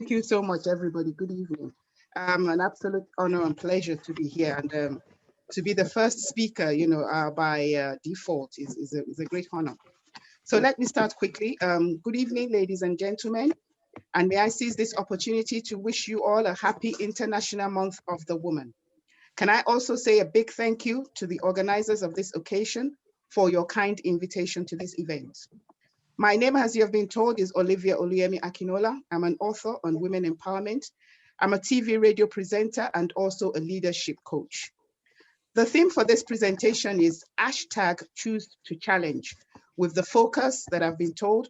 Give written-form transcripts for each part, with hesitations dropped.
Thank you so much, everybody. Good evening. An absolute honor and pleasure to be here, and to be the first speaker, by default is a great honor. So let me start quickly. Good evening, ladies and gentlemen, and may I seize this opportunity to wish you all a happy International Month of the Woman. Can I also say a big thank you to the organizers of this occasion for your kind invitation to this event. My name, as you have been told, is Olivia Oluyemi Akinola. I'm an author on women empowerment. I'm a TV radio presenter and also a leadership coach. The theme for this presentation is #ChooseToChallenge, with the focus that I've been told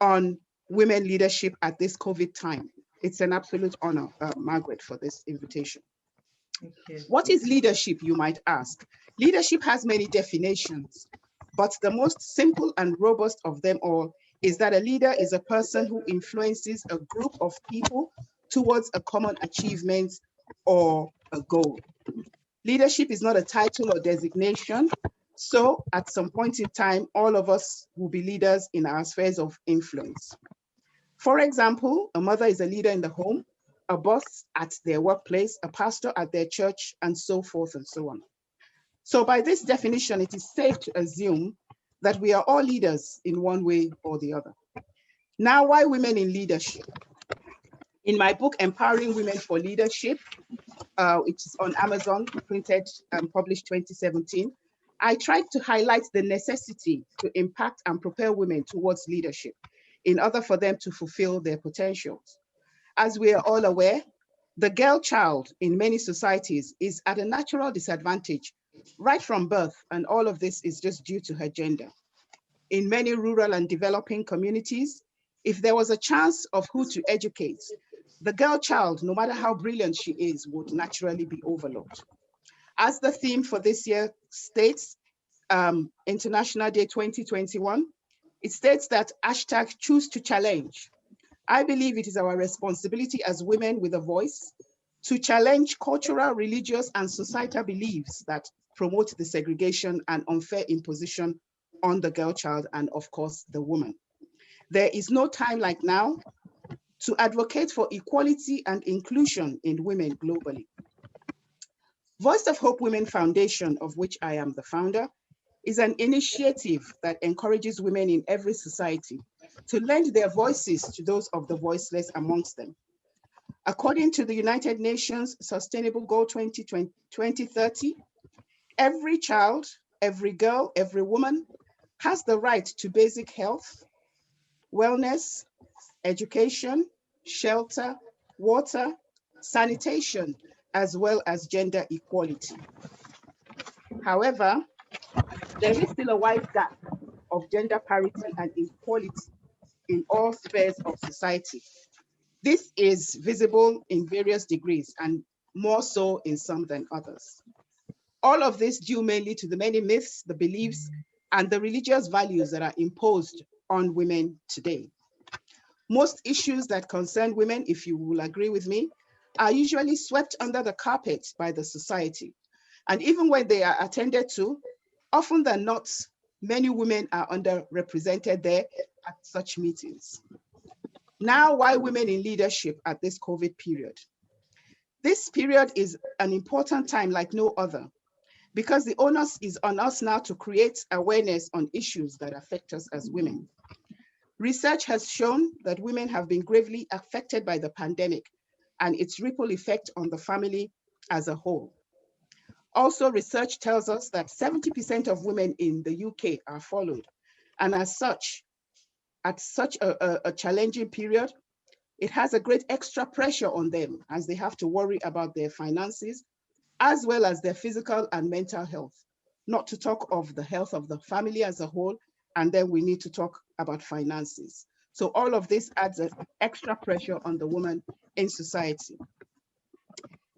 on women leadership at this COVID time. It's an absolute honor, Margaret, for this invitation. What is leadership, you might ask? Leadership has many definitions, but the most simple and robust of them all is that a leader is a person who influences a group of people towards a common achievement or a goal. Leadership is not a title or designation, so at some point in time, all of us will be leaders in our spheres of influence. For example, a mother is a leader in the home, a boss at their workplace, a pastor at their church, and so forth and so on. So by this definition, it is safe to assume that we are all leaders in one way or the other. Now, why women in leadership? In my book, Empowering Women for Leadership, which is on Amazon, printed and published 2017, I tried to highlight the necessity to impact and propel women towards leadership in order for them to fulfill their potentials. As we are all aware, the girl child in many societies is at a natural disadvantage right from birth, and all of this is just due to her gender. In many rural and developing communities, if there was a chance of who to educate, the girl child, no matter how brilliant she is, would naturally be overlooked. As the theme for this year states, International Day 2021, it states that #ChooseToChallenge. I believe it is our responsibility as women with a voice to challenge cultural, religious, and societal beliefs that promote the segregation and unfair imposition on the girl child and, of course, the woman. There is no time like now to advocate for equality and inclusion in women globally. Voice of Hope Women Foundation, of which I am the founder, is an initiative that encourages women in every society to lend their voices to those of the voiceless amongst them. According to the United Nations Sustainable Goal 2030, every child, every girl, every woman has the right to basic health, wellness, education, shelter, water, sanitation, as well as gender equality. However, there is still a wide gap of gender parity and equality in all spheres of society. This is visible in various degrees and more so in some than others. All of this due mainly to the many myths, the beliefs, and the religious values that are imposed on women today. Most issues that concern women, if you will agree with me, are usually swept under the carpet by the society. And even when they are attended to, often than not, many women are underrepresented there at such meetings. Now, why women in leadership at this COVID period? This period is an important time like no other, because the onus is on us now to create awareness on issues that affect us as women. Research has shown that women have been gravely affected by the pandemic and its ripple effect on the family as a whole. Also, research tells us that 70% of women in the UK are followed. And as such, at such a challenging period, it has a great extra pressure on them as they have to worry about their finances, as well as their physical and mental health, not to talk of the health of the family as a whole, and then we need to talk about finances. So all of this adds an extra pressure on the woman in society.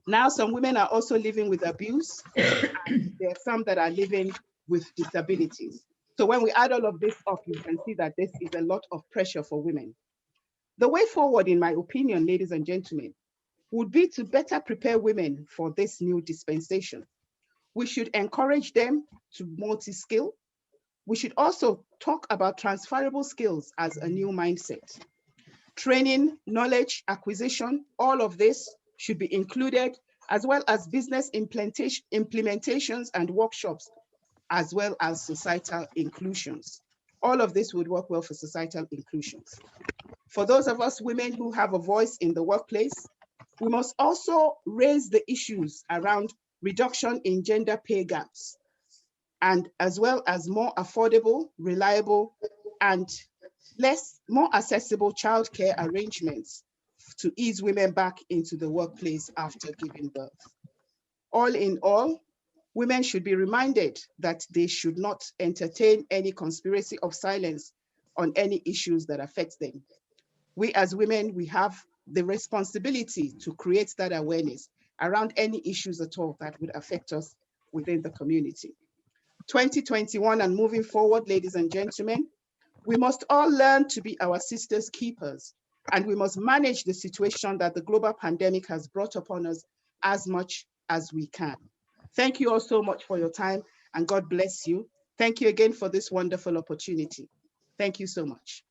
Now, some women are also living with abuse, and there are some that are living with disabilities. So when we add all of this up, you can see that this is a lot of pressure for women. The way forward, in my opinion, ladies and gentlemen, would be to better prepare women for this new dispensation. We should encourage them to multi-skill. We should also talk about transferable skills as a new mindset. training, knowledge acquisition, all of this should be included, as well as business implementations and workshops, as well as societal inclusions. All of this would work well for societal inclusions. For those of us women who have a voice in the workplace, we must also raise the issues around reduction in gender pay gaps, and as well as more affordable, reliable, and more accessible childcare arrangements to ease women back into the workplace after giving birth. All in all, women should be reminded that they should not entertain any conspiracy of silence on any issues that affect them. We as women, we have the responsibility to create that awareness around any issues at all that would affect us within the community. 2021 and moving forward, ladies and gentlemen, we must all learn to be our sisters' keepers, and we must manage the situation that the global pandemic has brought upon us as much as we can. Thank you all so much for your time, and God bless you. Thank you again for this wonderful opportunity. Thank you so much.